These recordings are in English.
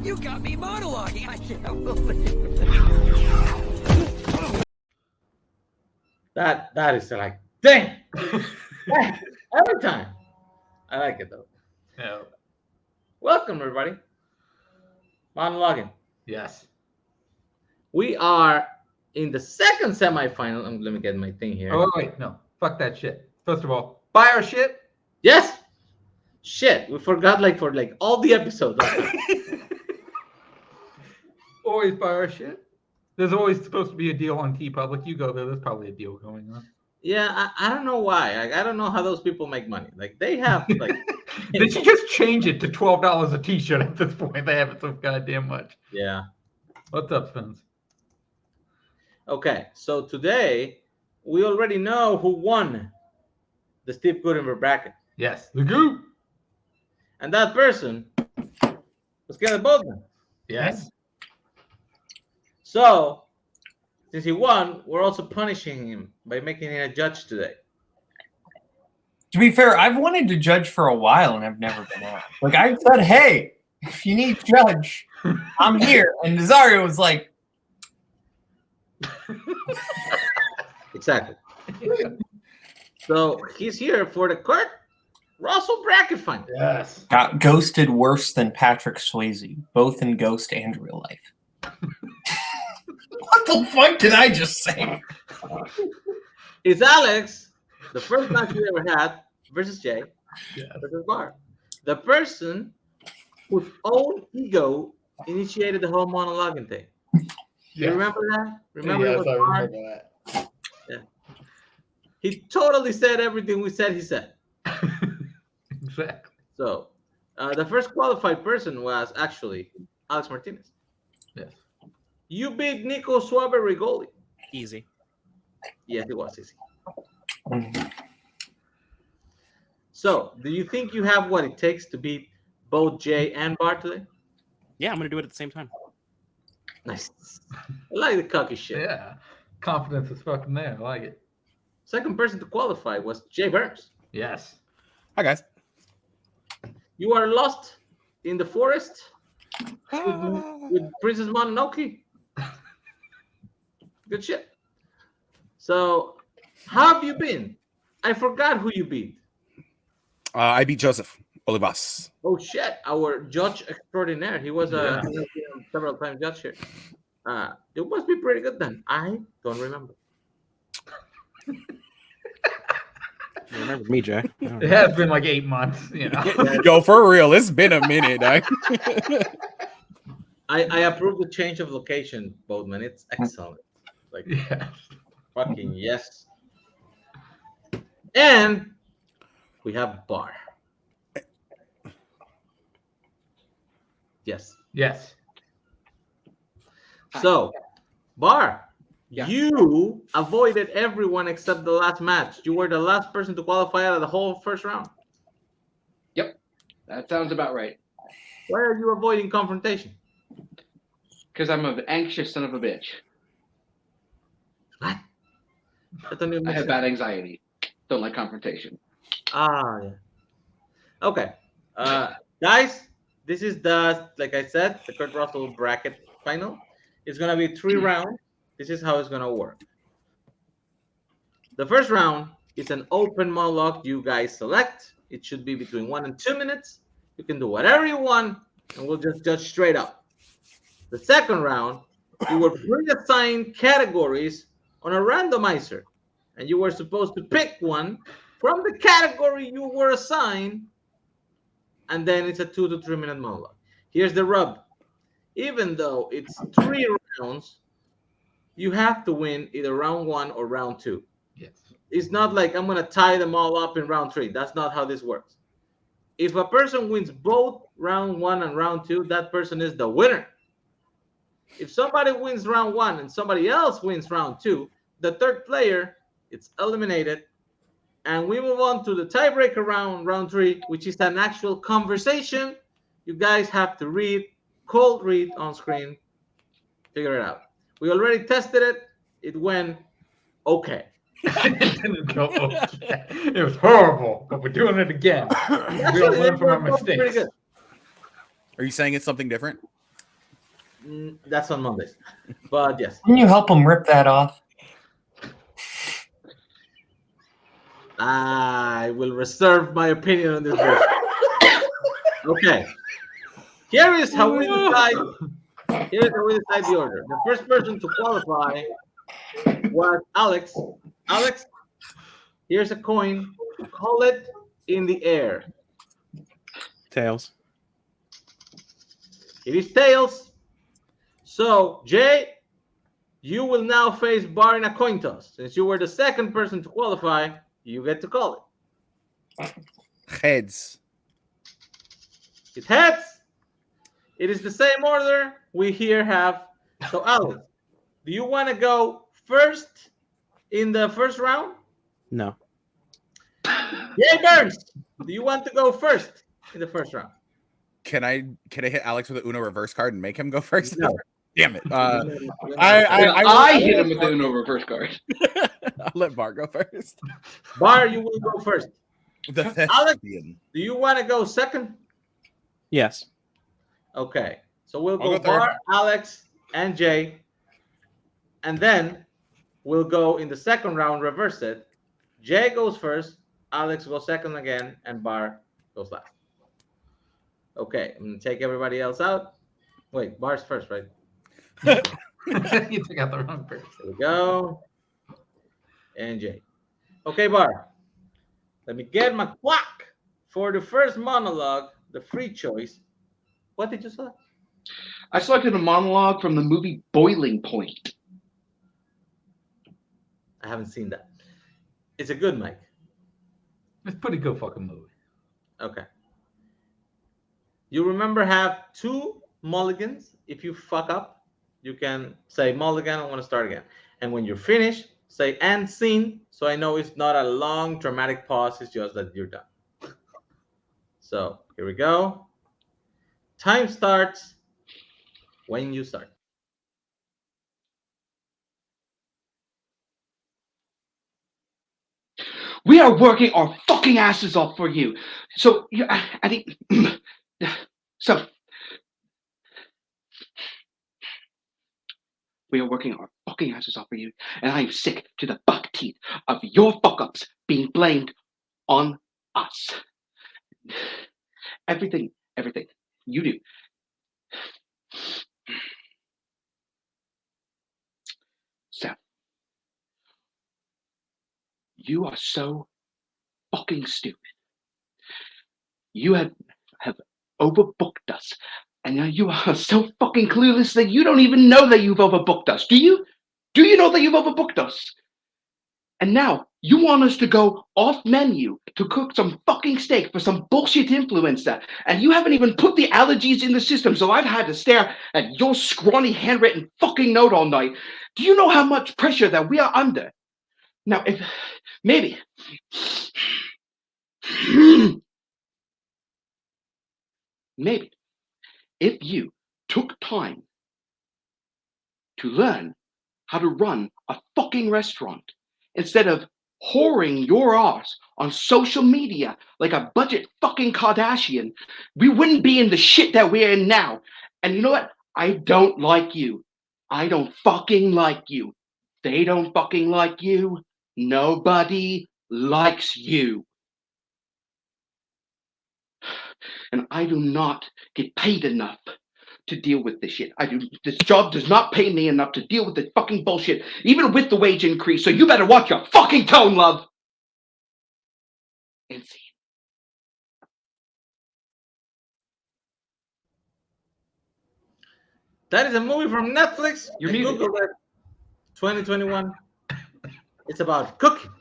You got me monologuing. I can't believe it. That is like, dang. Every time. I like it though. Yeah. Welcome everybody. Monologuing. Yes. We are in the second semifinal. Let me get my thing here. Oh wait, no. Fuck that shit. First of all, buy our shit. Yes. Shit, we forgot for all the episodes. Always buy our shit. There's always supposed to be a deal on TeePublic. You go there. There's probably a deal going on. Yeah, I don't know why. I don't know how those people make money. They have They should just change it to $12 a T-shirt at this point. They have it so goddamn much. Yeah. What's up, Spence? Okay, so today we already know who won the Steve Gutenberg bracket. Yes, the Goop. And that person was Kenneth Bozeman. Yes. So, since he won, we're also punishing him by making him a judge today. To be fair, I've wanted to judge for a while and I've never been asked. I said, hey, if you need a judge, I'm here. And Nazario was like, exactly. So he's here for the Kurt Russell bracket final. Yes. Got ghosted worse than Patrick Swayze, both in Ghost and real life. What the fuck did I just say? It's Alex, the first match we ever had, versus Jay, versus Barr. The person whose own ego initiated the whole monologuing thing. You remember that? Remember yes, it was I Barr? remember that. Yeah. He totally said everything we said he said. Exactly. So, the first qualified person was actually Alex Martinez. Yes. You beat Nico Suave Rigoli. Easy. Yes, it was easy. So, do you think you have what it takes to beat both Jay and Barr today? Yeah, I'm gonna do it at the same time. Nice. I like the cocky shit. Yeah. Confidence is fucking there. I like it. Second person to qualify was Jay Burns. Yes. Hi guys. You are lost in the forest with Princess Mononoke. Good shit. So, how have you been? I forgot who you beat. I beat Joseph Olivas. Oh shit! Our judge extraordinaire. He was a several times judge here. It must be pretty good then. I don't remember. You remember me, Jay? It has been 8 months, Yo, for real, it's been a minute. I approve the change of location, Boatman. It's excellent. Yeah. Fucking yes. And we have Barr. Yes. Yes. So, Barr, Yeah. you avoided everyone except the last match. You were the last person to qualify out of the whole first round. Yep, that sounds about right. Why are you avoiding confrontation? Because I'm an anxious son of a bitch. What? That don't even I make have sense. bad anxiety. Don't like confrontation. Ah, yeah. Okay. Guys, this is like I said, the Kurt Russell bracket final. It's going to be 3 rounds. This is how it's going to work. The first round is an open monologue you guys select. It should be between 1 and 2 minutes. You can do whatever you want, and we'll just judge straight up. The second round, you were pre-assigned categories on a randomizer, and you were supposed to pick one from the category you were assigned, and then it's a 2 to 3 minute monologue. Here's the rub. Even though it's 3 rounds, you have to win either round 1 or round 2. Yes. It's not like I'm going to tie them all up in round 3. That's not how this works. If a person wins both round 1 and round 2, that person is the winner. If somebody wins round 1 and somebody else wins round 2, the third player, it's eliminated. And we move on to the tiebreaker round 3, which is an actual conversation. You guys have to cold read on screen, figure it out. We already tested it. It went okay. It didn't go okay. It was horrible, but we're doing it again. We all learn from our mistakes. Are you saying it's something different? That's on Mondays. But yes, Can you help him rip that off? I will reserve my opinion on this version. Okay. Here is how we decide. Here's how we decide the order. The first person to qualify was Alex. Alex, here's a coin. Call it in the air. Tails. It is tails. So, Jay, you will now face Barr in a coin toss. Since you were the second person to qualify, you get to call it. Heads. It's heads. It is the same order we here have. So, Alex, do you want to go first in the first round? No. Jay Burns, do you want to go first in the first round? Can I hit Alex with the Uno reverse card and make him go first? No. Damn it. I hit him with the Uno reverse card. I'll let Bart go first. Barr, you will go first. The Alex, thespian. do you want to go second? Yes. Okay. So we'll I'll go go third. Barr, Alex, and Jay. And then we'll go in the second round, reverse it. Jay goes first, Alex goes second again, and Barr goes last. Okay, I'm going to take everybody else out. Wait, Barr's first, right? You took out the wrong person. There we go. And Jay. Okay, Barr. Let me get my clock for the first monologue, the free choice. What did you select? I selected a monologue from the movie Boiling Point. I haven't seen that. It's a good mic. It's a pretty good fucking movie. Okay. You remember have 2 mulligans. If you fuck up, you can say mulligan, I want to start again. And when you're finished, say end scene. So I know it's not a long dramatic pause. It's just that you're done. So here we go. Time starts when you start. We are working our fucking asses off for you. So, I think, so, we are working our fucking asses off for you, and I am sick to the buck teeth of your fuck ups being blamed on us. Everything you do. Seth, you are so fucking stupid. You have overbooked us, and now you are so fucking clueless that you don't even know that you've overbooked us. Do you? Do you know that you've overbooked us? And now you want us to go off menu to cook some fucking steak for some bullshit influencer, and you haven't even put the allergies in the system, so I've had to stare at your scrawny handwritten fucking note all night. Do you know how much pressure that we are under? Now, if maybe maybe if you took time to learn how to run a fucking restaurant instead of whoring your ass on social media like a budget fucking Kardashian, we wouldn't be in the shit that we're in now. And you know what? I don't like you. I don't fucking like you. They don't fucking like you. Nobody likes you. And I do not get paid enough to deal with this shit. This job does not pay me enough to deal with this fucking bullshit, even with the wage increase. So you better watch your fucking tone, love. And see. That is a movie from Netflix. You're I muted. Googled it. 2021. It's about cooking.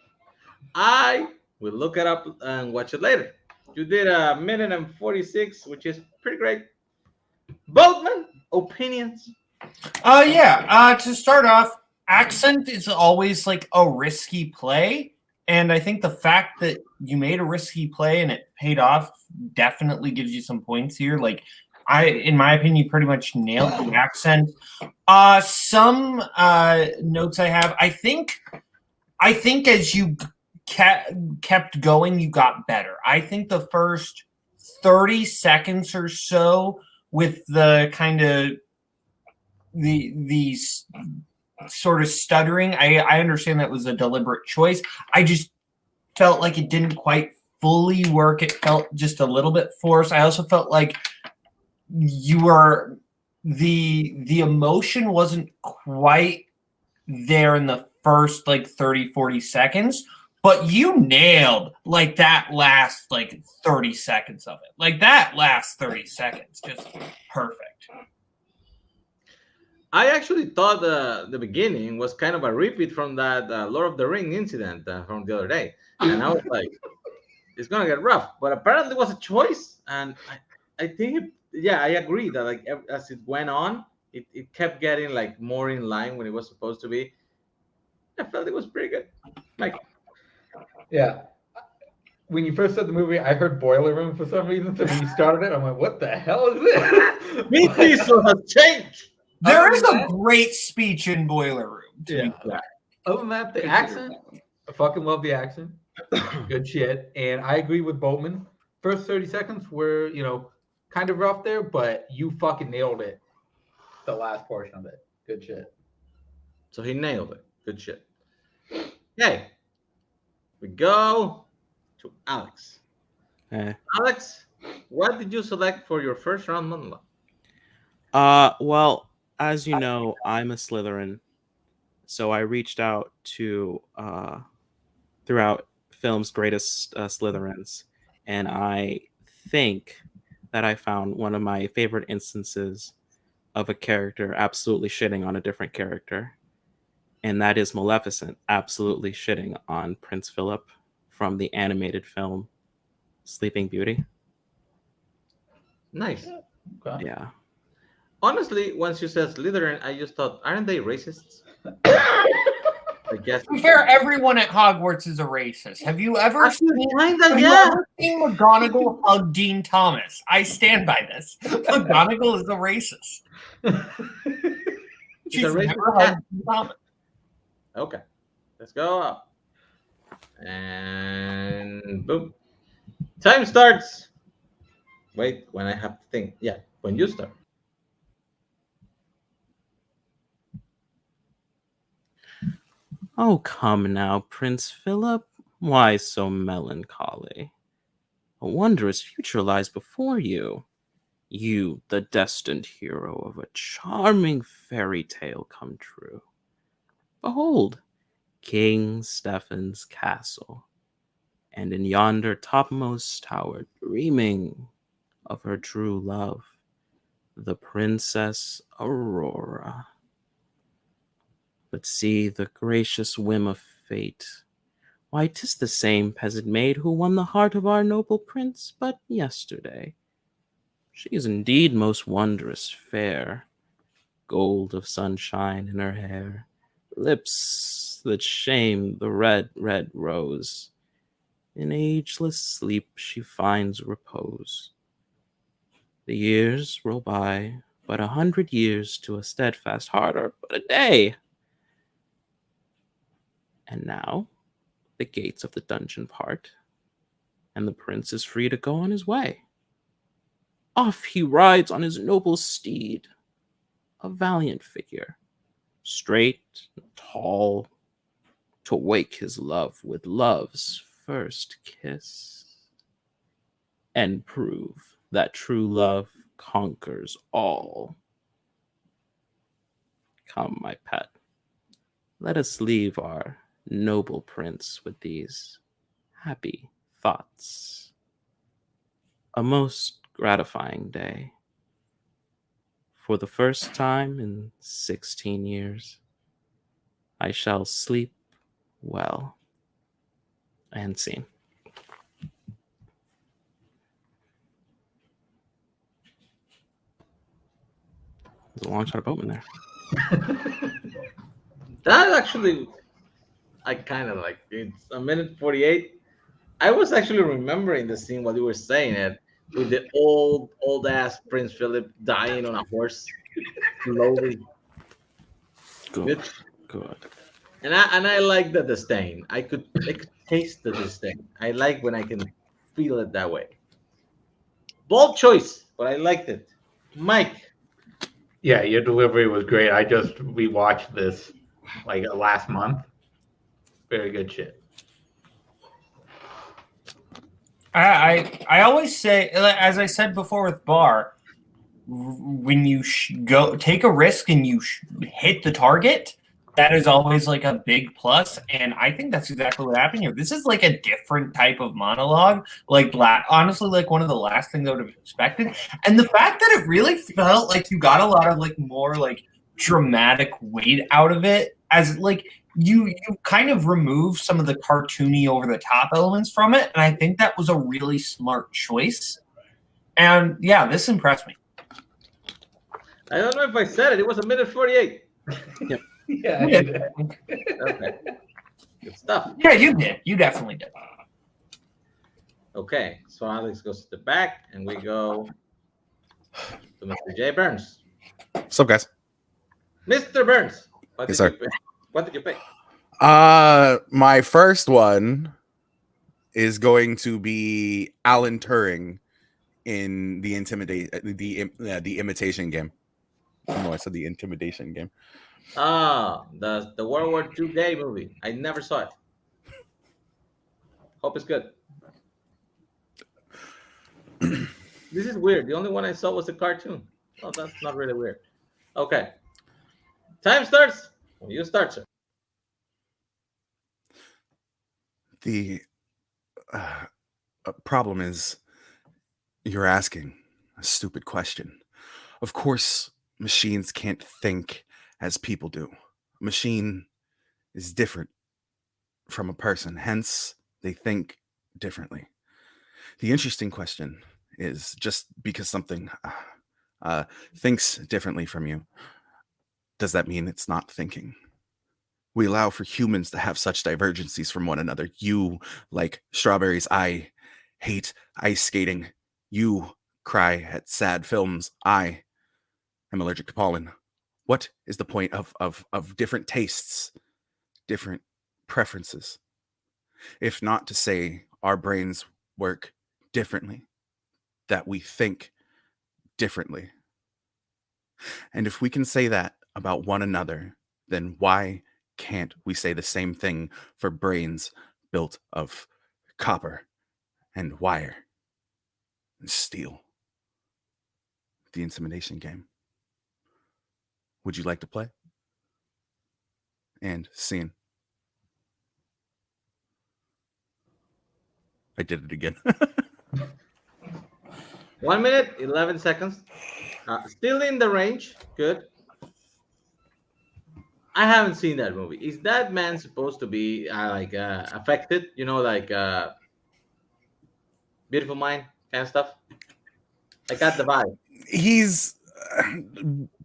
I will look it up and watch it later. You did 1:46, which is pretty great. Boatman, opinions? To start off, accent is always like a risky play. And I think the fact that you made a risky play and it paid off definitely gives you some points here. Like, in my opinion, you pretty much nailed the accent. Some notes I have, I think as you kept going, you got better. I think the first 30 seconds or so with the kind of these sort of stuttering. I understand that was a deliberate choice. I just felt like it didn't quite fully work. It felt just a little bit forced. I also felt like you were the emotion wasn't quite there in the first like 30-40 seconds, but you nailed like that last like 30 seconds of it. Like that last 30 seconds, just perfect. I actually thought the beginning was kind of a repeat from that Lord of the Ring incident from the other day, and I was like, it's gonna get rough. But apparently, it was a choice, and I think, yeah, I agree that like as it went on, it kept getting like more in line when it was supposed to be. I felt it was pretty good. Like, Yeah. When you first said the movie, I heard Boiler Room for some reason. So when you started it, I'm like, what the hell is this? Vin Diesel has changed. There is a great speech in Boiler Room. Yeah. Other than that, the accent, I fucking love the accent. Good shit. And I agree with Boatman. First 30 seconds were, kind of rough there, but you fucking nailed it. The last portion of it. Good shit. So he nailed it. Good shit. Okay. We go to Alex. Alex, what did you select for your first round monologue? Well, as you know, I'm a Slytherin, so I reached out to throughout film's greatest Slytherins, and I think that I found one of my favorite instances of a character absolutely shitting on a different character, and that is Maleficent absolutely shitting on Prince Philip from the animated film Sleeping Beauty. Nice. Okay. Yeah. Honestly, once you said Slytherin, I just thought, aren't they racists? I guess. To be fair, everyone at Hogwarts is a racist. Have you ever Actually, kinda, have you yeah. ever seen McGonagall hug Dean Thomas? I stand by this. McGonagall is a racist. She's a racist never cat. hugged Dean Thomas. Okay. Let's go up. And boom. Time starts. Wait, when I have to think. Yeah, when you start. Oh, come now, Prince Philip. Why so melancholy? A wondrous future lies before you. You, the destined hero of a charming fairy tale come true. Behold, King Stephen's castle, and in yonder topmost tower, dreaming of her true love, the Princess Aurora. But see the gracious whim of fate. Why, 'tis the same peasant maid who won the heart of our noble prince but yesterday. She is indeed most wondrous fair, gold of sunshine in her hair, lips that shame the red, red rose. In ageless sleep she finds repose. The years roll by, but 100 years to a steadfast heart are but a day. And now the gates of the dungeon part, and the prince is free to go on his way. Off he rides on his noble steed, a valiant figure, straight and tall, to wake his love with love's first kiss, and prove that true love conquers all. Come, my pet, let us leave our noble prince with these happy thoughts. A most gratifying day. For the first time in 16 years, I shall sleep well. And scene. There's a long shot of Boatman there. That actually, I kind of like. It's a minute 48. I was actually remembering the scene while you were saying it, with the old ass Prince Philip dying on a horse, slowly. Good. Good. And I like the disdain. I could taste the disdain. I like when I can feel it that way. Bold choice, but I liked it. Mike, Yeah, your delivery was great. I just rewatched this like last month. Very good shit. I always say, as I said before with Barr, when you go take a risk and you hit the target, that is always like a big plus. And I think that's exactly what happened here. This is like a different type of monologue, like honestly, like one of the last things I would have expected. And the fact that it really felt like you got a lot of like more like dramatic weight out of it, as like you kind of remove some of the cartoony over the top elements from it. And I think that was a really smart choice. And yeah, this impressed me. I don't know if I said it. It was 1:48. Yeah. Okay. Good stuff. Yeah, you did. You definitely did. Okay, so Alex goes to the back, and we go to Mr. J. Burns. What's up, guys? Mr. Burns, what Yes, did sir. you pick? What did you pick? My first one is going to be Alan Turing in the imitation game. No, I said the intimidation game. Ah, the World War II gay movie. I never saw it. Hope it's good. This is weird. The only one I saw was the cartoon. Oh, that's not really weird. Okay. Time starts when you start, sir. The problem is you're asking a stupid question. Of course, machines can't think as people do. A machine is different from a person, hence they think differently. The interesting question is, just because something thinks differently from you, does that mean it's not thinking? We allow for humans to have such divergencies from one another. You like strawberries. I hate ice skating. You cry at sad films. I am allergic to pollen. What is the point of different tastes, different preferences, if not to say our brains work differently, that we think differently? And if we can say that about one another, then why can't we say the same thing for brains built of copper and wire and steel? The intimidation game. Would you like to play? And scene. I did it again. 1 minute, 11 seconds. Still in the range. Good. I haven't seen that movie. Is that man supposed to be affected? You know, like Beautiful Mind kind of stuff? I got the vibe. He's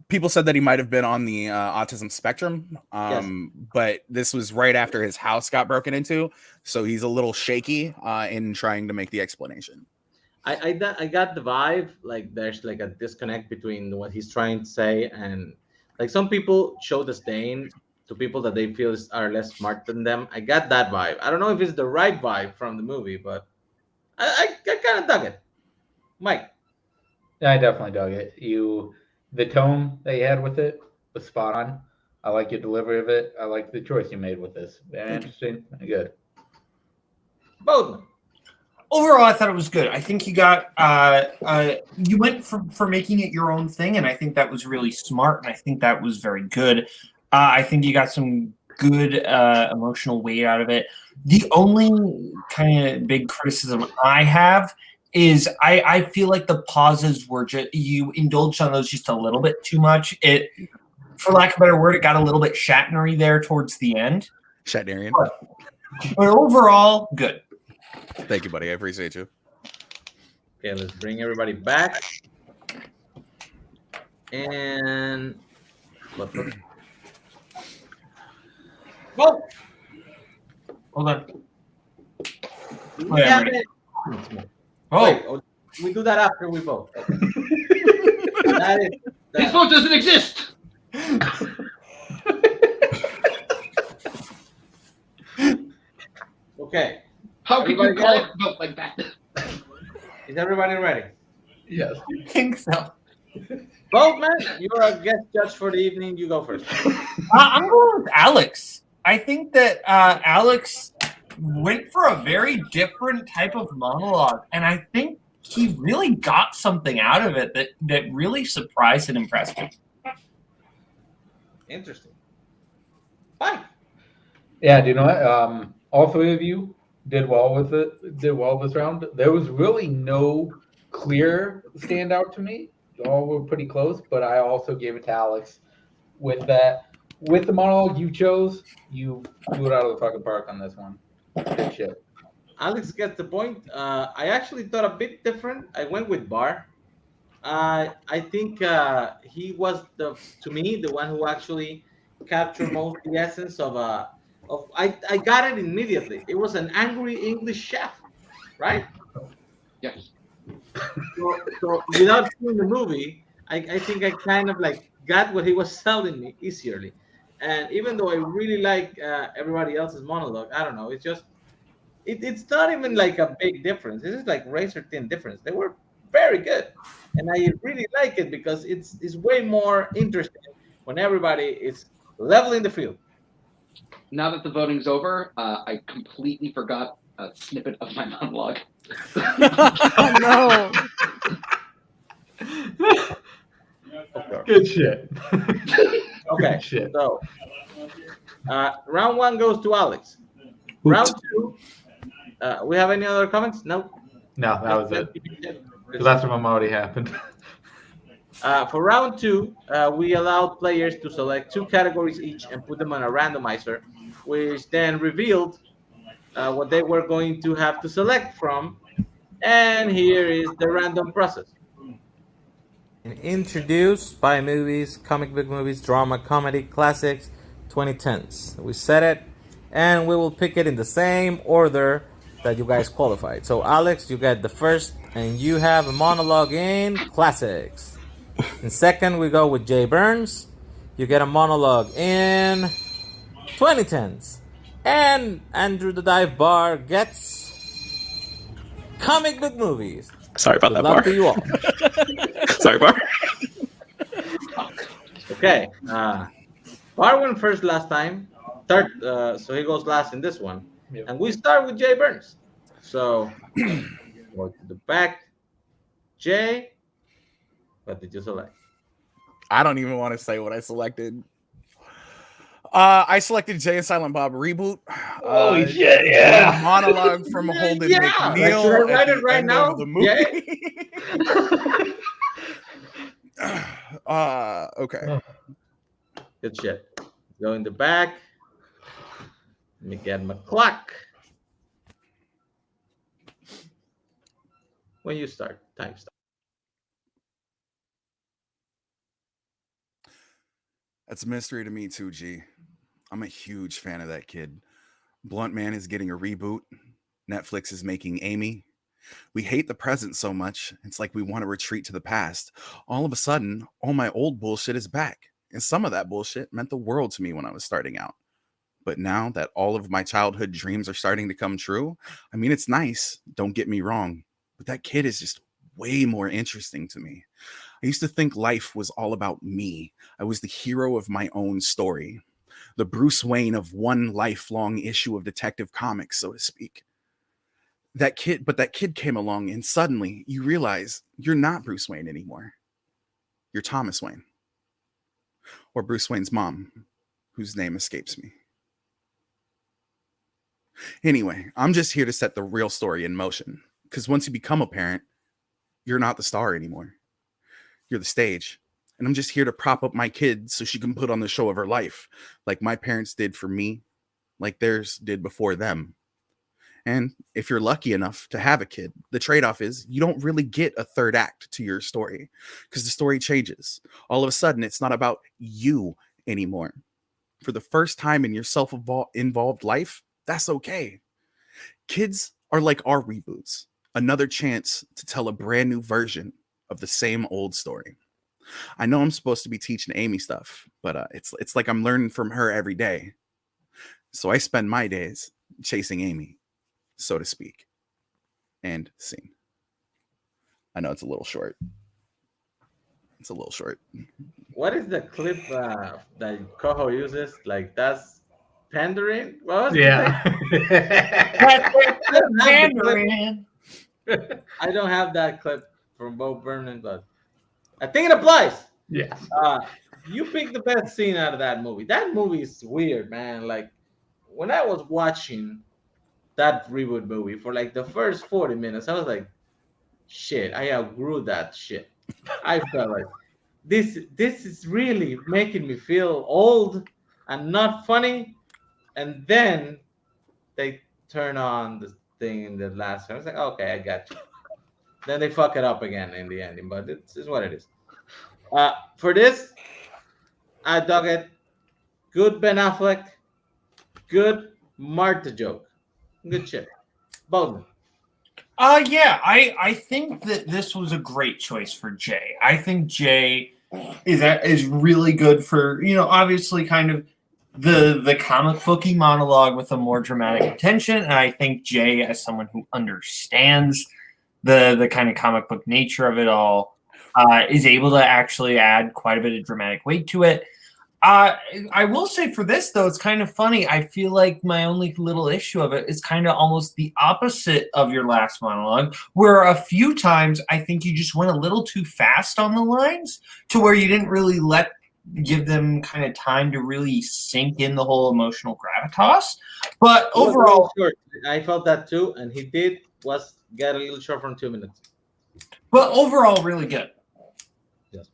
people said that he might have been on the autism spectrum, Yes. but this was right after his house got broken into, so he's a little shaky in trying to make the explanation. I got the vibe, like there's like a disconnect between what he's trying to say, and like some people show disdain to people that they feel are less smart than them. I got that vibe. I don't know if it's the right vibe from the movie, but I kind of dug it. Mike. Yeah, I definitely dug it. The tone that you had with it was spot on. I like your delivery of it. I like the choice you made with this. Very interesting. Very good. Bothman. Overall, I thought it was good. I think you got you went for making it your own thing, and I think that was really smart, and I think that was very good. I think you got some good emotional weight out of it. The only kind of big criticism I have is I feel like the pauses were just, you indulged on those just a little bit too much. It, for lack of a better word, it got a little bit Shatnery there towards the end. Shatnerian. But overall, good. Thank you, buddy. I appreciate you. Okay, let's bring everybody back. And well, Hold on. we have it. Oh, Wait, we do that after we vote. That is His that. vote doesn't exist. Okay. How can you Everybody call got a vote like that? Is everybody ready? Yes. I think so. Boatman, you're a guest judge for the evening. You go first. I'm going with Alex. I think that Alex went for a very different type of monologue, and I think he really got something out of it that really surprised and impressed me. Interesting. Fine. Yeah, do you know what? All three of you did well with it. Did well this round. There was really no clear standout to me. All were pretty close, but I also gave it to Alex with that. With the monologue you chose, you blew it out of the fucking park on this one. Good shit. Alex gets the point. I actually thought a bit different. I went with Barr. I think he was to me the one who actually captured most the essence of I got it immediately. It was an angry English chef, right? Yes. So without seeing the movie, I think I kind of like got what he was selling me easily. And even though I really like everybody else's monologue, I don't know. It's just it's not even like a big difference. This is like razor thin difference. They were very good, and I really like it because it's way more interesting when everybody is leveling the field. Now that the voting's over, I completely forgot a snippet of my monologue. No. Good shit. Okay, Good shit. so round 1 goes to Alex. Round 2, we have any other comments? No. No, that was it. Good. The last one already happened. For round 2, we allowed players to select 2 categories each and put them on a randomizer, which then revealed what they were going to have to select from. And here is the random process. And introduced by movies, comic book movies, drama, comedy, classics, 2010s. We set it, and we will pick it in the same order that you guys qualified. So, Alex, you get the first, and you have a monologue in classics. In second, we go with Jay Burns. You get a monologue in 2010s. And Andrew the Dive Bar gets comic book movies. Sorry about that, Good luck Barr. to you all. Sorry, Barr. Okay. Barr went first last time. Third, so he goes last in this one. Yep. And we start with Jay Burns. So, go to the back. Jay, what did you select? I don't even want to say what I selected. I selected Jay and Silent Bob Reboot. Holy shit, yeah. Monologue from Holden Yeah. McNeil. Should I write at it the right end now? of the movie. Okay. Good shit. Go in the back. Let me get my clock. When you start, time start. That's a mystery to me too, G. I'm a huge fan of that kid. Blunt Man is getting a reboot. Netflix is making Amy. We hate the present so much, it's like we want to retreat to the past. All of a sudden, all my old bullshit is back. And some of that bullshit meant the world to me when I was starting out. But now that all of my childhood dreams are starting to come true, I mean, it's nice, don't get me wrong, but that kid is just way more interesting to me. I used to think life was all about me. I was the hero of my own story, the Bruce Wayne of one lifelong issue of Detective Comics, so to speak. That kid came along, and suddenly you realize you're not Bruce Wayne anymore. You're Thomas Wayne, or Bruce Wayne's mom, whose name escapes me. Anyway, I'm just here to set the real story in motion, because once you become a parent, you're not the star anymore. You're the stage. And I'm just here to prop up my kid so she can put on the show of her life, like my parents did for me, like theirs did before them. And if you're lucky enough to have a kid, the trade-off is you don't really get a third act to your story, because the story changes. All of a sudden, it's not about you anymore. For the first time in your self-involved life, that's okay. Kids are like our reboots, another chance to tell a brand new version of the same old story. I know I'm supposed to be teaching Amy stuff, but it's like I'm learning from her every day. So I spend my days chasing Amy, so to speak. And scene. I know it's a little short. It's a little short. What is the clip that Coho uses? Like that's pandering. What was the thing? Yeah. I don't have the clip. Mandarin. I don't have that clip from Bo Burnham, but I think it applies. Yes. You picked the best scene out of that movie. That movie is weird, man. Like when I was watching that reboot movie for like the first 40 minutes, I was like, shit, I outgrew that shit. I felt like this is really making me feel old and not funny. And then they turn on the thing in the last one. I was like, okay, I got you. Then they fuck it up again in the ending, but it's what it is. For this, I dug it. Good Ben Affleck. Good Marta joke. Good shit. Bowden. Yeah, I think that this was a great choice for Jay. I think Jay is really good for, obviously kind of the comic booky monologue with a more dramatic intention. And I think Jay, as someone who understands the kind of comic book nature of it all, is able to actually add quite a bit of dramatic weight to it. I will say for this though, it's kind of funny. I feel like my only little issue of it is kind of almost the opposite of your last monologue, where a few times I think you just went a little too fast on the lines to where you didn't really give them kind of time to really sink in the whole emotional gravitas. But overall, short. I felt that too, and he did was get a little short from 2 minutes. really good. Yes.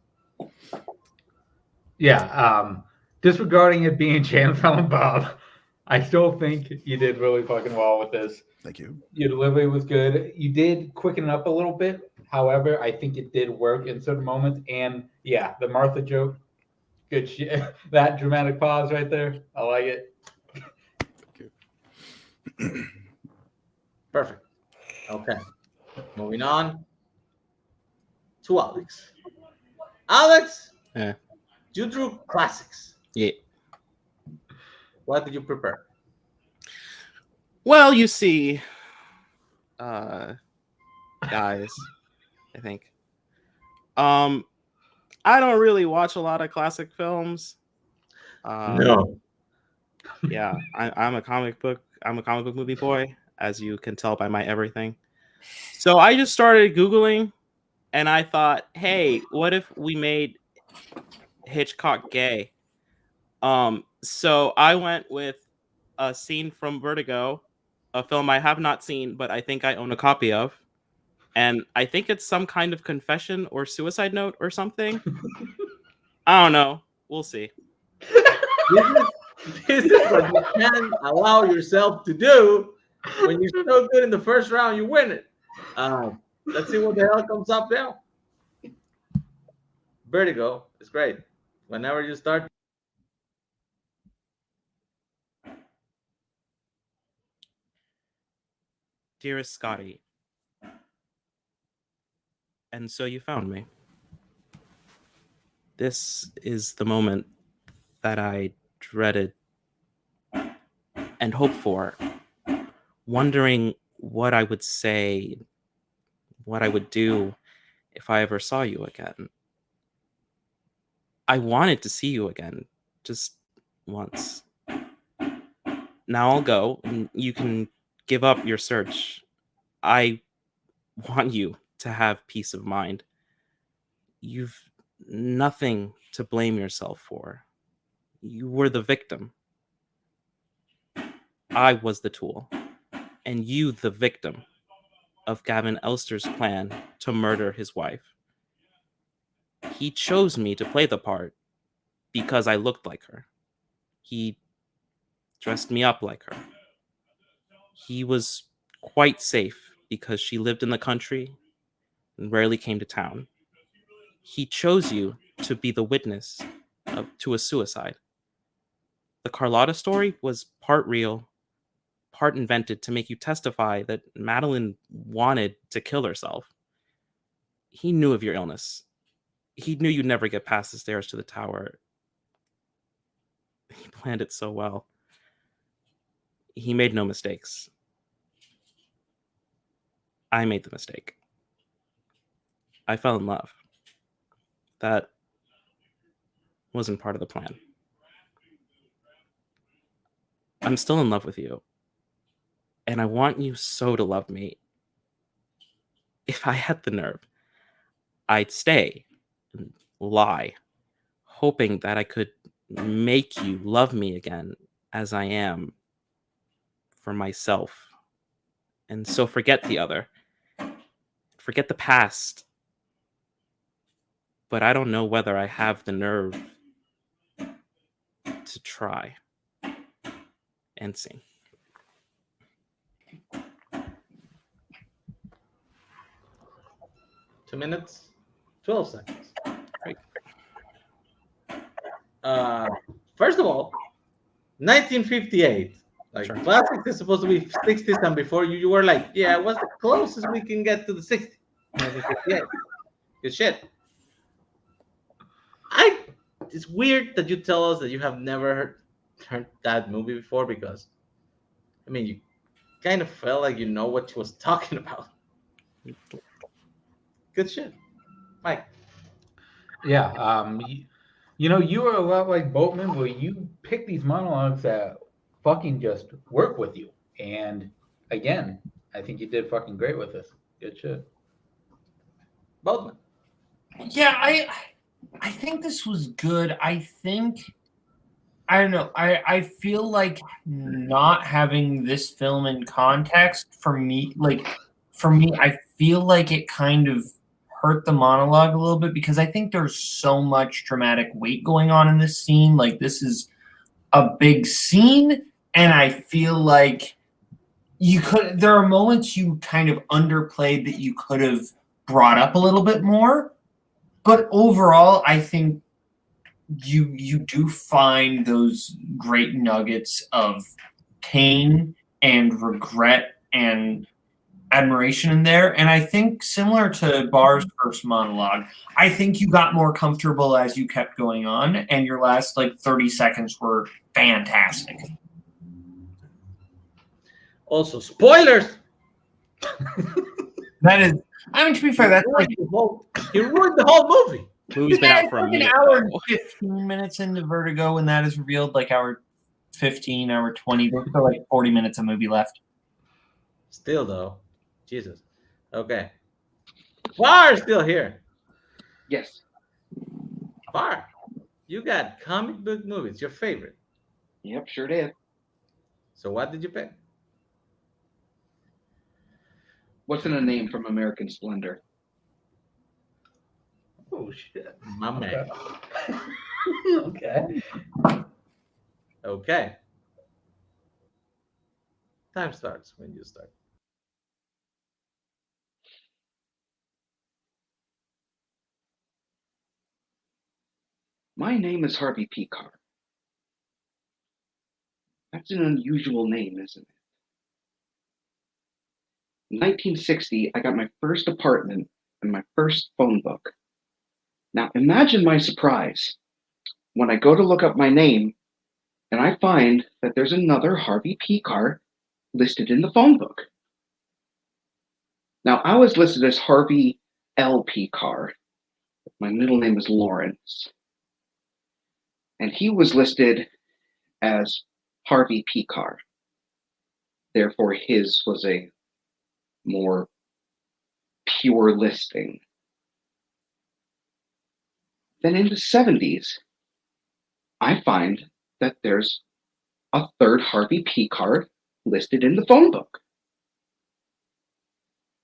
Yeah. Disregarding it being Chan Silent Bob, I still think you did really fucking well with this. Thank you. Your delivery was good. You did quicken it up a little bit. However, I think it did work in certain moments. And yeah, the Martha joke, good shit. That dramatic pause right there, I like it. Perfect. Okay. Moving on to Alex. Alex, Yeah. you drew classics. Yeah. What did you prepare? Well, you see, guys, I think. I don't really watch a lot of classic films. No. Yeah, I'm a comic book movie boy, as you can tell by my everything. So I just started Googling, and I thought, hey, what if we made Hitchcock gay? So I went with a scene from Vertigo, a film I have not seen, but I think I own a copy of. And I think it's some kind of confession or suicide note or something. I don't know. We'll see. This is what you can allow yourself to do when you're so good in the first round, you win it. Let's see what the hell comes up now. Vertigo is great. Whenever you start. Dearest Scotty, and so you found me. This is the moment that I dreaded and hoped for, wondering what I would say, what I would do if I ever saw you again. I wanted to see you again, just once. Now I'll go, and you can give up your search. I want you to have peace of mind. You've nothing to blame yourself for. You were the victim. I was the tool, and you the victim of Gavin Elster's plan to murder his wife. He chose me to play the part because I looked like her. He dressed me up like her. He was quite safe because she lived in the country and rarely came to town. He chose you to be the witness to a suicide. The Carlotta story was part real, part invented to make you testify that Madeline wanted to kill herself. He knew of your illness. He knew you'd never get past the stairs to the tower. He planned it so well. He made no mistakes. I made the mistake. I fell in love. That wasn't part of the plan. I'm still in love with you. And I want you so to love me. If I had the nerve, I'd stay and lie, hoping that I could make you love me again as I am for myself. And so forget the other. Forget the past. But I don't know whether I have the nerve to try. End scene. Two minutes, 12 seconds. Great. First of all, 1958. Like Sure. classics is supposed to be 60s, and before you were like, yeah, what's the closest we can get to the 60s? 1958. Good shit. It's weird that you tell us that you have never heard that movie before, because I mean you kind of felt like you know what she was talking about. Good shit. Mike. Yeah. You are a lot like Boatman, where you pick these monologues that fucking just work with you. And again, I think you did fucking great with this. Good shit. Boatman. Yeah, I think this was good. I don't know. I feel like not having this film in context for me, I feel like it kind of hurt the monologue a little bit, because I think there's so much dramatic weight going on in this scene. Like, this is a big scene, and I feel like there are moments you kind of underplayed that you could have brought up a little bit more. But overall, I think you do find those great nuggets of pain and regret and admiration in there. And I think, similar to Barr's first monologue, I think you got more comfortable as you kept going on, and your last 30 seconds were fantastic. Also, spoilers. That is, I mean, to be fair, that's like He ruined the whole movie. Movie's been out for a an minute. hour and Though. 15 minutes into Vertigo, and that is revealed like hour 15, hour 20. There's still like 40 minutes of movie left. Still though, Jesus. Okay, Barr still here. Yes. Barr, you got comic book movies, your favorite. Yep, sure did. So what did you pick? What's in a name from American Splendor? Oh shit. My man. Okay. Okay. Time starts when you start. My name is Harvey P. Carr. That's an unusual name, isn't it? In 1960, I got my first apartment and my first phone book. Now, imagine my surprise when I go to look up my name and I find that there's another Harvey P. Carr listed in the phone book. Now, I was listed as Harvey L. P. Carr. My middle name is Lawrence. And he was listed as Harvey P. Carr. Therefore, his was a more pure listing. Then in the 70s, I find that there's a third Harvey P. Carr listed in the phone book.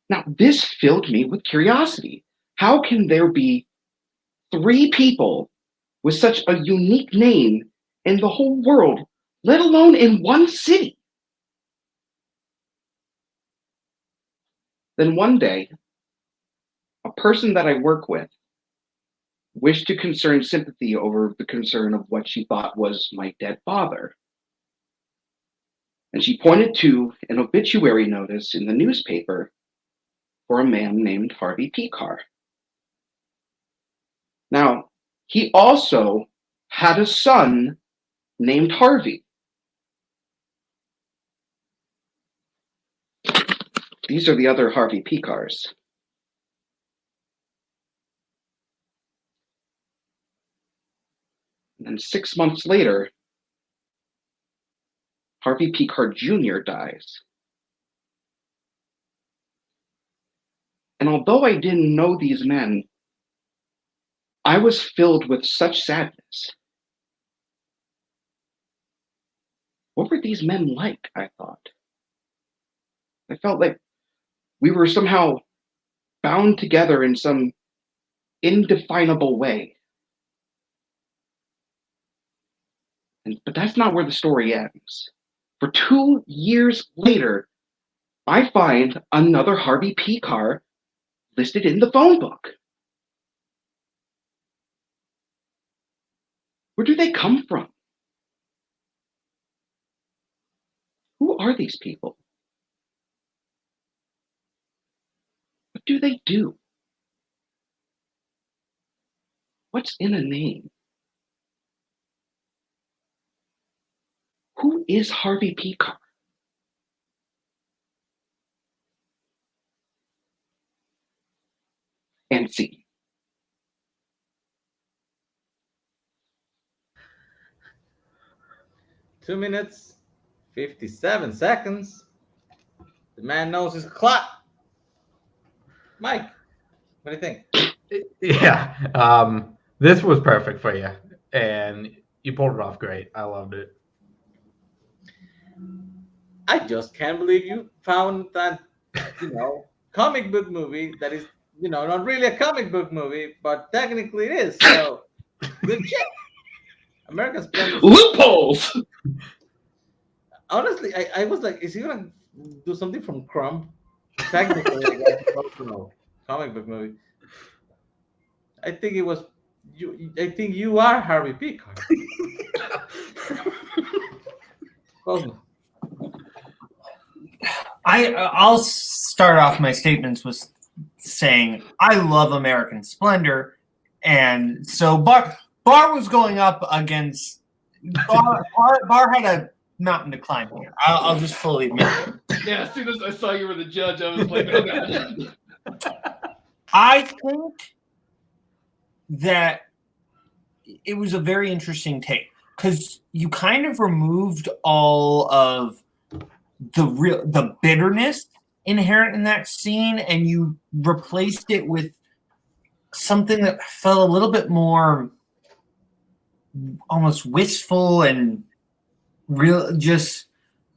Now, this filled me with curiosity. How can there be three people with such a unique name in the whole world, let alone in one city? Then one day, a person that I work with wished to concern sympathy over the concern of what she thought was my dead father. And she pointed to an obituary notice in the newspaper for a man named Harvey P. Carr. Now, he also had a son named Harvey. These are the other Harvey P. Carrs. And then 6 months later, Harvey Picard Jr. dies. And although I didn't know these men, I was filled with such sadness. What were these men like, I thought? I felt like we were somehow bound together in some indefinable way. But that's not where the story ends. For 2 years later, I find another Harvey Picard listed in the phone book. Where do they come from? Who are these people? What do they do? What's in a name? Who is Harvey Picard? And see. Two minutes, 57 seconds. The man knows his clock. Mike, what do you think? Yeah. This was perfect for you, and you pulled it off great. I loved it. I just can't believe you found that, comic book movie that is, not really a comic book movie, but technically it is. So, good shit. American Splendor. Loopholes! Honestly, I was like, is he gonna do something from Crumb? Technically, I guess, comic book movie. I think it was you. I think you are Harvey Picard. Cosmo. I'll start off my statements with saying I love American Splendor, and so Barr was going up against Barr had a mountain to climb here. I'll just fully admit it. Yeah, as soon as I saw you were the judge, I was like, oh god. I think that it was a very interesting take because you kind of removed all of the bitterness inherent in that scene, and you replaced it with something that felt a little bit more almost wistful and real, just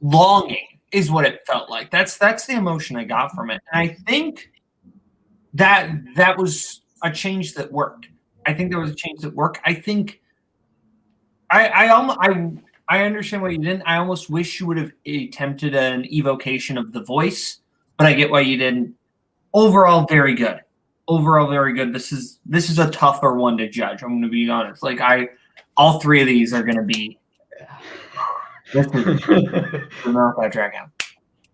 longing is what it felt like. That's the emotion I got from it, and I think that was a change that worked. I think there was a change that worked. I think I understand why you didn't. I almost wish you would have attempted an evocation of the voice, but I get why you didn't. Overall, very good. Overall, very good. This is a tougher one to judge. I'm going to be honest. Like all three of these are going to be. This is not that drag out.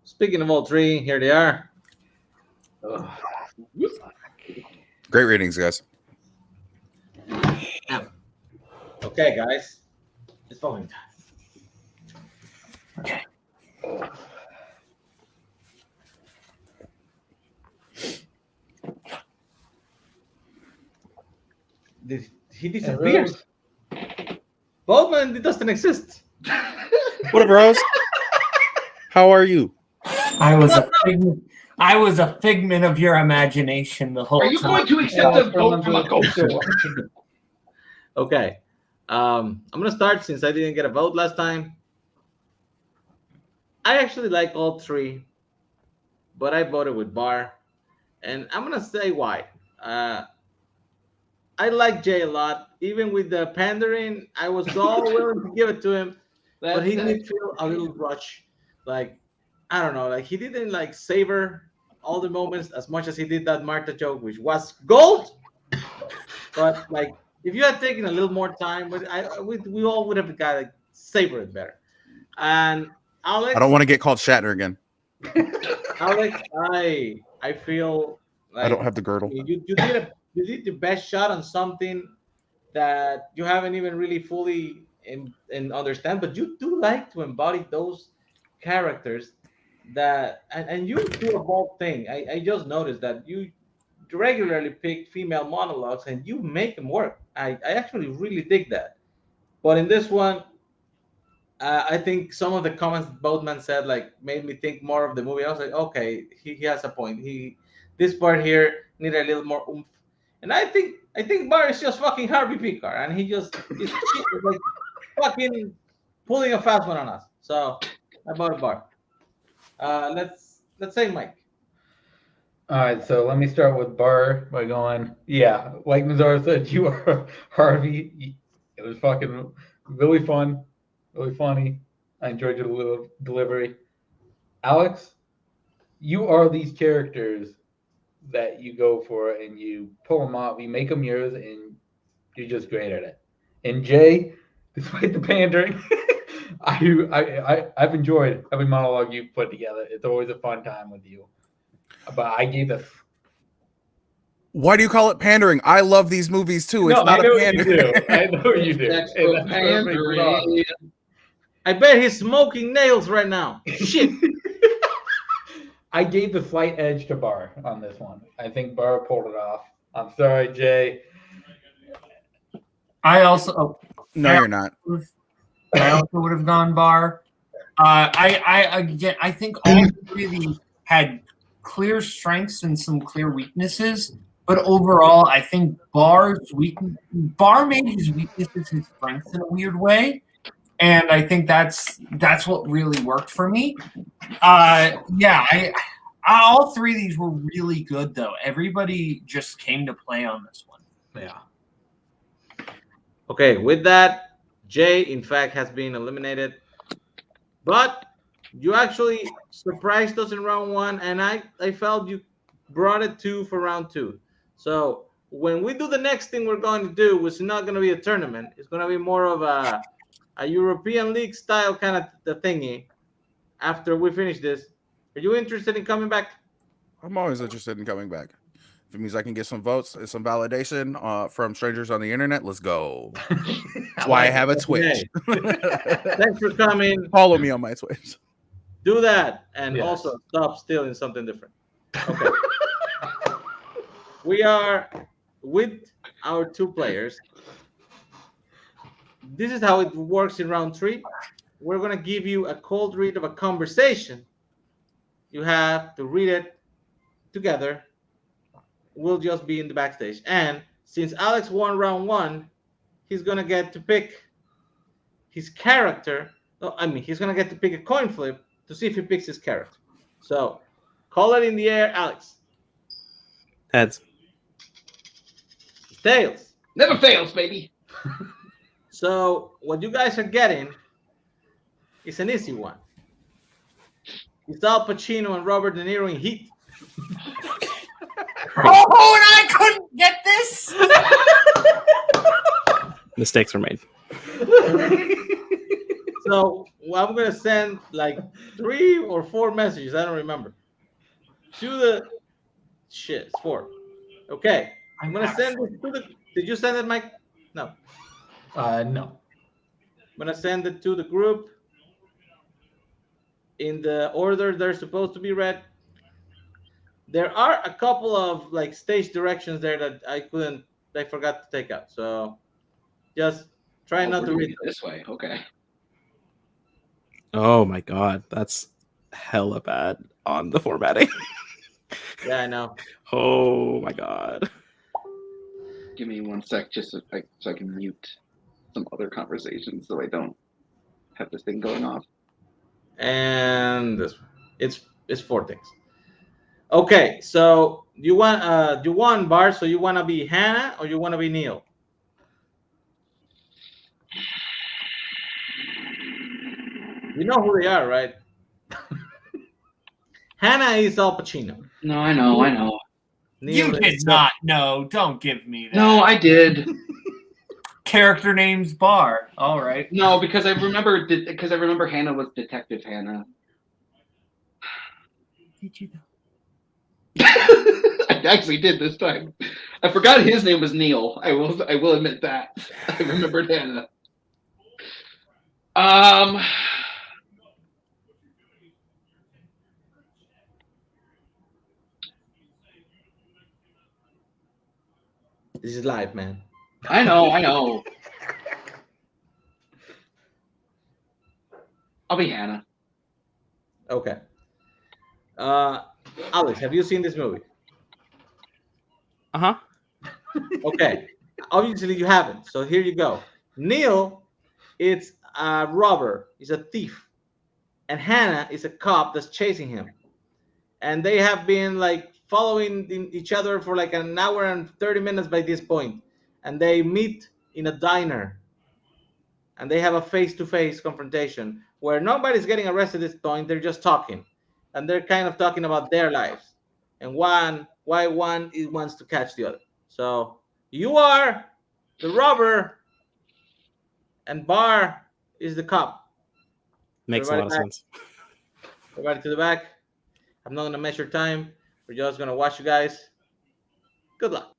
Speaking of all three, here they are. Great ratings, guys. Okay, guys, it's voting time. Okay. He disappears. Boatman doesn't exist. What up, bros? How are you? I was a figment of your imagination the whole time. Are you going to accept a vote from a ghost? Okay. I'm gonna start since I didn't get a vote last time. I actually like all three, but I voted with Barr, and I'm gonna say why. I like Jay a lot, even with the pandering. I was all willing to give it to him, but he did feel a little rushed. Like I don't know, like he didn't like savor all the moments as much as he did that Martha joke, which was gold. But like, if you had taken a little more time, we all would have got to savor it better. And Alex, I don't want to get called Shatner again. Alex, I feel like I don't have the girdle. you did the best shot on something that you haven't even really fully in understand, but you do like to embody those characters that and you do a bold thing. I just noticed that you regularly pick female monologues and you make them work. I actually really dig that. But in this one, I think some of the comments Boatman said like made me think more of the movie. I was like, okay, he has a point. This part here needed a little more oomph. And I think Barr is just fucking Harvey Picar, and he's like fucking pulling a fast one on us. So about Barr. Let's say Mike. All right, so let me start with Barr by going, yeah, like Nazar said, you are Harvey. It was fucking really fun, really funny. I enjoyed your delivery. Alex, you are these characters that you go for and you pull them off, you make them yours, and you're just great at it. And Jay, despite the pandering, I've enjoyed every monologue you've put together. It's always a fun time with you. But I gave this. Why do you call it pandering? I love these movies too. It's No, not I know a pander. you do. I know you do. That's And for that's what makes it awesome. pandering. I bet he's smoking nails right now. Shit. I gave the slight edge to Barr on this one. I think Barr pulled it off. I'm sorry, Jay. I also No, you're not. I also would have gone Barr. I think all three of these had clear strengths and some clear weaknesses, but overall, I think Barr made his weaknesses his strengths in a weird way, and I think that's what really worked for me. All three of these were really good, though. Everybody just came to play on this one. Yeah. Okay, with that, Jay, in fact, has been eliminated. But you actually surprised us in round one, and I felt you brought it to for round two. So when we do the next thing we're going to do, it's not going to be a tournament. It's going to be more of a European League style kind of the thingy. After we finish this, are you interested in coming back? I'm always interested in coming back. If it means I can get some votes and some validation from strangers on the internet, let's go. That's why I have a Twitch. Thanks for coming. Follow me on my Twitch. Do that, and Yes. also stop stealing something different. Okay. We are with our two players. This is how it works in round three. We're going to give you a cold read of a conversation. You have to read it together. We'll just be in the backstage. And since Alex won round one, he's going to get to pick his character. No, I mean, he's going to get to pick a coin flip to see if he picks his character. So, call it in the air, Alex. Heads. Tails. Never fails, baby. So, what you guys are getting is an easy one. It's Al Pacino and Robert De Niro in Heat. Oh, and I couldn't get this. Mistakes were made. So I'm gonna send like 3 or 4 messages. I don't remember. To the shit. It's 4. Okay. I'm gonna send it to the. Did you send it, Mike? No. No. I'm gonna send it to the group in the order they're supposed to be read. There are a couple of like stage directions there that I forgot to take out. So just try not to We're read doing it this way. Okay. Oh my god, that's hella bad on the formatting. Yeah, I know. Oh my god. Give me 1 sec, just so I can mute some other conversations, so I don't have this thing going off. And this one. It's 4 things. Okay, so you won, Barr. So you want to be Hannah or you want to be Neil? You know who they are, right? Hannah is Al Pacino. No, I know. Neil You did is- not know. Don't give me that. No, I did. Character names Barr. All right. No, because I remember Hannah was Detective Hannah. Did you know? I actually did this time. I forgot his name was Neil. I will admit that. I remembered Hannah. This is live, man. I know. I'll be Hannah. Okay. Uh, Alex, have you seen this movie? Uh huh. Okay. Obviously, you haven't. So here you go. Neil, it's a robber. He's a thief, and Hannah is a cop that's chasing him. And they have been like following each other for like an hour and 30 minutes by this point. And they meet in a diner and they have a face-to-face confrontation where nobody's getting arrested at this point. They're just talking, and they're kind of talking about their lives and why one wants to catch the other. So you are the robber, and Barr is the cop. Makes a Everybody lot of back. sense. Everybody to the back. I'm not gonna measure time. We're just gonna watch you guys. Good luck.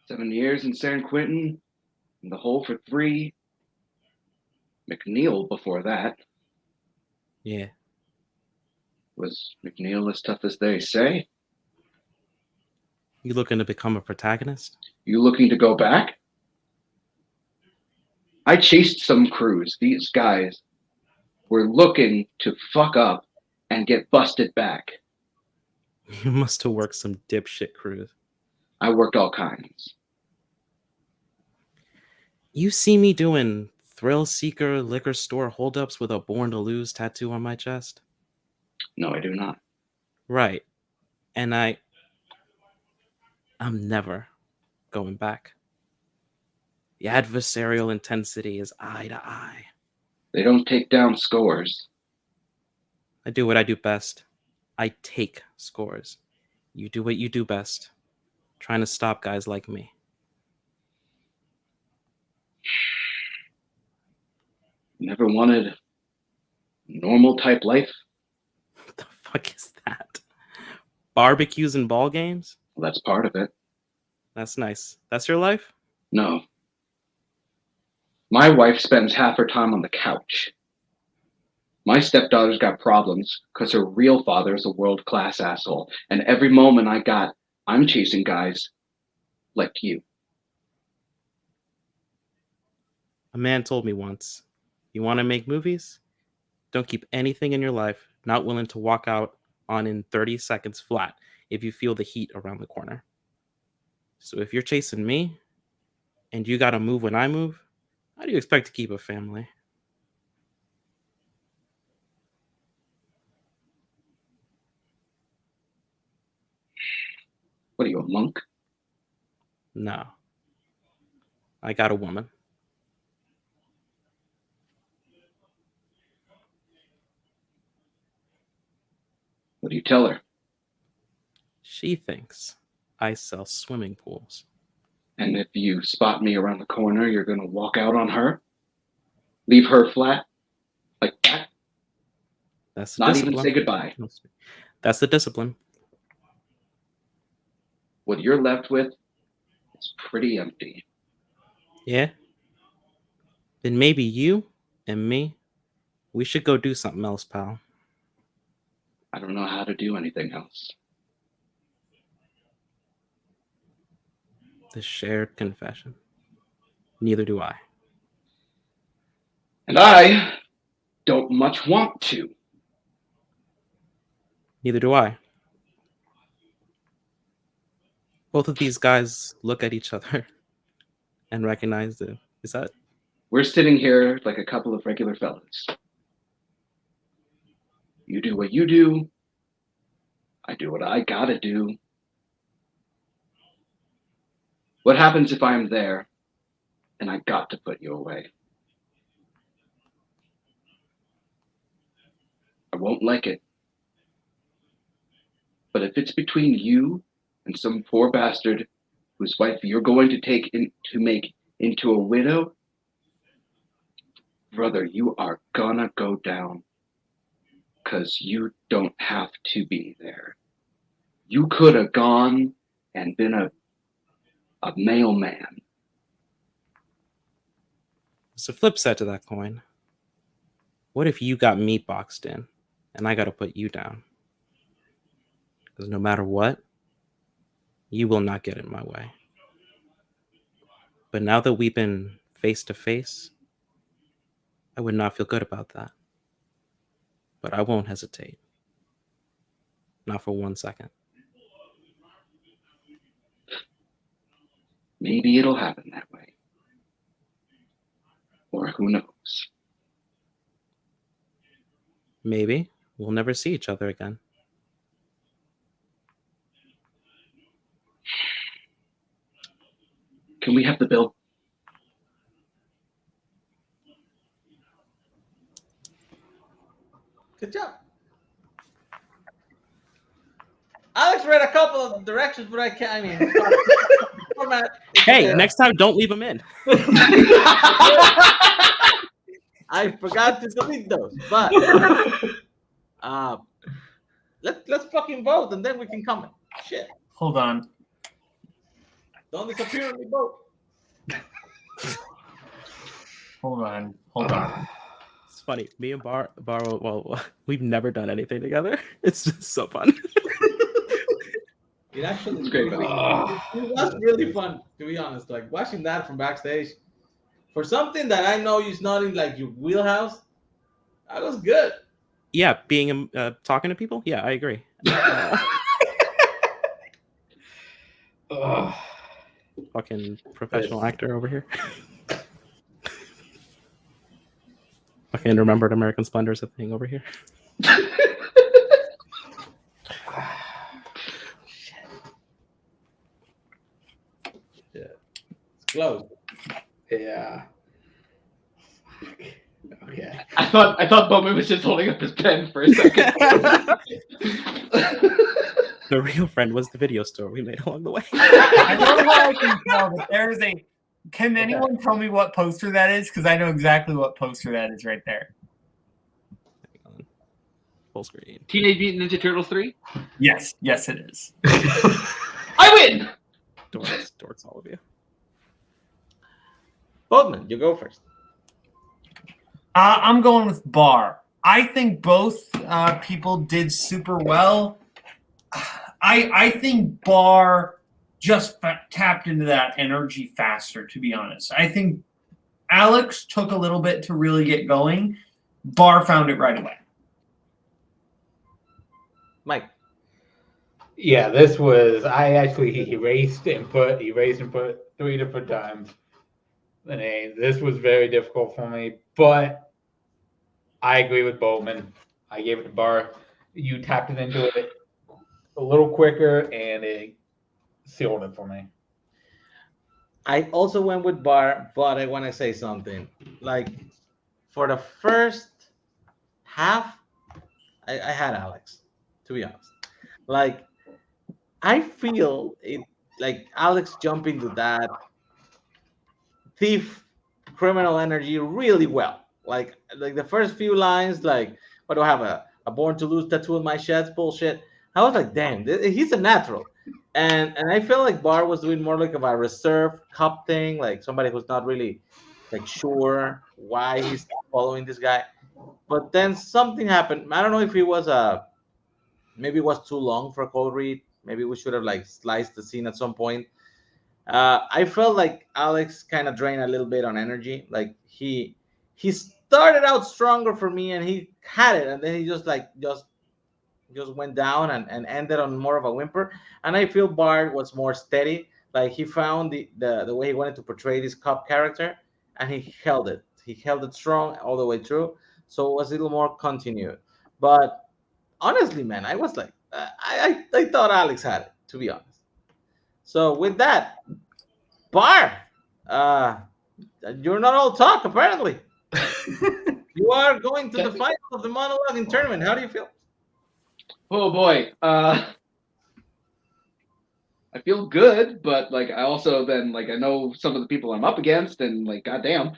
7 years in San Quentin, in the hole for 3. McNeil before that. Yeah. Was McNeil as tough as they say? You looking to become a protagonist? You looking to go back? I chased some crews. These guys were looking to fuck up and get busted back. You must have worked some dipshit crews. I worked all kinds. You see me doing thrill seeker liquor store holdups with a born to lose tattoo on my chest? No, I do not. Right. And I'm never going back. The adversarial intensity is eye to eye. They don't take down scores. I do what I do best. I take scores. You do what you do best. Trying to stop guys like me. Never wanted normal type life. What the fuck is that? Barbecues and ball games? Well, that's part of it. That's nice. That's your life? No. My wife spends half her time on the couch. My stepdaughter's got problems because her real father is a world-class asshole. And every moment I got, I'm chasing guys like you. A man told me once, you want to make movies? Don't keep anything in your life not willing to walk out on in 30 seconds flat if you feel the heat around the corner. So if you're chasing me and you got to move when I move, how do you expect to keep a family? What are you, a monk? No. I got a woman. What do you tell her? She thinks I sell swimming pools. And if you spot me around the corner, you're going to walk out on her? Leave her flat? Like that? That's the Not discipline. even say goodbye. That's the discipline. What you're left with is pretty empty. Yeah? Then maybe you and me, we should go do something else, pal. I don't know how to do anything else. The shared confession. Neither do I. And I don't much want to. Neither do I. Both of these guys look at each other and recognize the. Is that? We're sitting here like a couple of regular fellas. You do what you do. I do what I gotta do. What happens if I'm there and I got to put you away? I won't like it. But if it's between you and some poor bastard whose wife you're going to take in to make into a widow, brother, you are gonna go down. 'Cause you don't have to be there. You could have gone and been a mailman. It's a flip side to that coin. What if you got me boxed in and I got to put you down? Because no matter what, you will not get in my way. But now that we've been face to face, I would not feel good about that. But I won't hesitate. Not for 1 second. Maybe it'll happen that way. Or who knows? Maybe we'll never see each other again. Can we have the bill? Good job. Alex read a couple of directions, but I can't. I mean, format. Hey, next time don't leave them in. I forgot to delete those, but let's fucking vote and then we can comment. Shit, Hold on. don't disappear on the vote. Hold on. It's funny. Me and Barr, well, we've never done anything together. It's just so fun. It actually It's great, buddy. it was really fun, to be honest. Like watching that from backstage for something that I know is not in like your wheelhouse. That was good. Yeah, being talking to people. Yeah, I agree. Fucking professional actor over here. Fucking remembered American Splendor is a thing over here. It's close. Yeah. Okay. I thought Bowman was just holding up his pen for a second. The real friend was the video store we made along the way. I don't know how I can tell, but there's a. Can anyone tell me what poster that is? Because I know exactly what poster that is right there. Hang on. Full screen. Teenage Mutant Ninja Turtles 3? Yes, it is. I win! Dorks, all of you. Boatman, you go first. I'm going with Barr. I think both people did super well. I think Barr just tapped into that energy faster, to be honest. I think Alex took a little bit to really get going. Barr found it right away. Mike. Yeah, this was. I actually erased and put 3 different times the name. This was very difficult for me, but I agree with Bowman. I gave it to Barr. You tapped it into it a little quicker, and it sealed it for me. I also went with Barr, but I want to say something. Like for the first half, I had Alex, to be honest. Like I feel it like Alex jumping to that thief criminal energy really well. Like the first few lines, like what do I have a born to lose tattoo on my chest bullshit. I was like, damn, he's a natural. And I feel like Barr was doing more like of a reserve cup thing, like somebody who's not really like sure why he's following this guy. But then something happened. I don't know if it was maybe it was too long for a cold read. Maybe we should have like sliced the scene at some point. I felt like Alex kind of drained a little bit on energy. Like he started out stronger for me, and he had it, and then he just went down and ended on more of a whimper. And I feel Bard was more steady. Like he found the way he wanted to portray this cop character, and he held it. He held it strong all the way through. So it was a little more continued. But honestly, man, I was like, I thought Alex had it, to be honest. So with that, Bar, uh, you're not all talk apparently. You are going to the final of the monologuing tournament. How do you feel? Oh boy. I feel good, but like I also then like I know some of the people I'm up against, and like goddamn.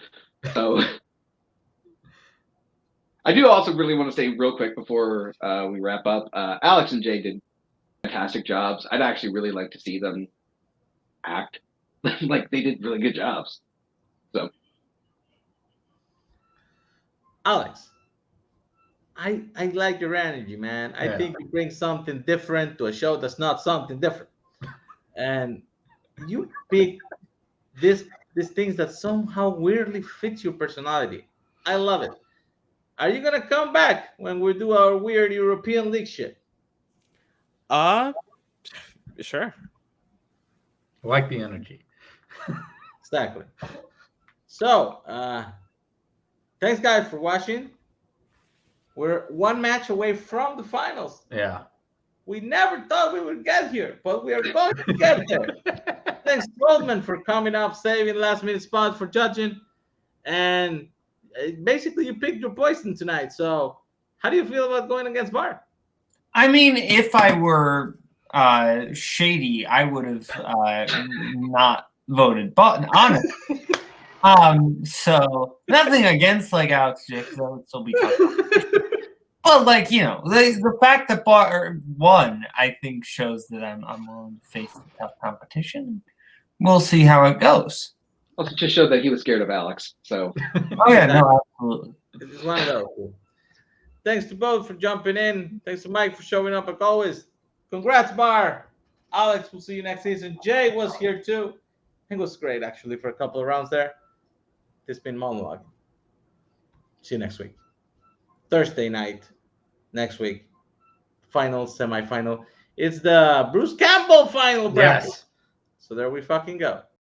So I do also really want to say real quick before we wrap up, Alex and Jay did fantastic jobs. I'd actually really like to see them act. Like they did really good jobs. So Alex, I like your energy, man. I think you bring something different to a show that's not something different. And you pick this these things that somehow weirdly fit your personality. I love it. Are you gonna come back when we do our weird European League shit? Uh, sure. I like the energy. Exactly. So, thanks guys for watching. We're one match away from the finals. Yeah. We never thought we would get here, but we are going to get there. Thanks, Goldman, for coming up, saving last minute spot for judging. And basically, you picked your poison tonight. So, how do you feel about going against Barr? I mean, if I were shady, I would have not voted. But honestly, so nothing against like Alex Jick, that would still be tough. But like, you know, the fact that Barr won, I think shows that I'm willing to face the tough competition. We'll see how it goes. Also, just showed that he was scared of Alex. So, Oh yeah, no, absolutely. It's one of those. Thanks to both for jumping in. Thanks to Mike for showing up like always. Congrats, Barr. Alex, we'll see you next season. Jay was here too. I think it was great actually for a couple of rounds there. This has been Monologuing. See you next week. Thursday night. Next week. Final, semi-final. It's the Bruce Campbell final bracket. Yes. So there we fucking go.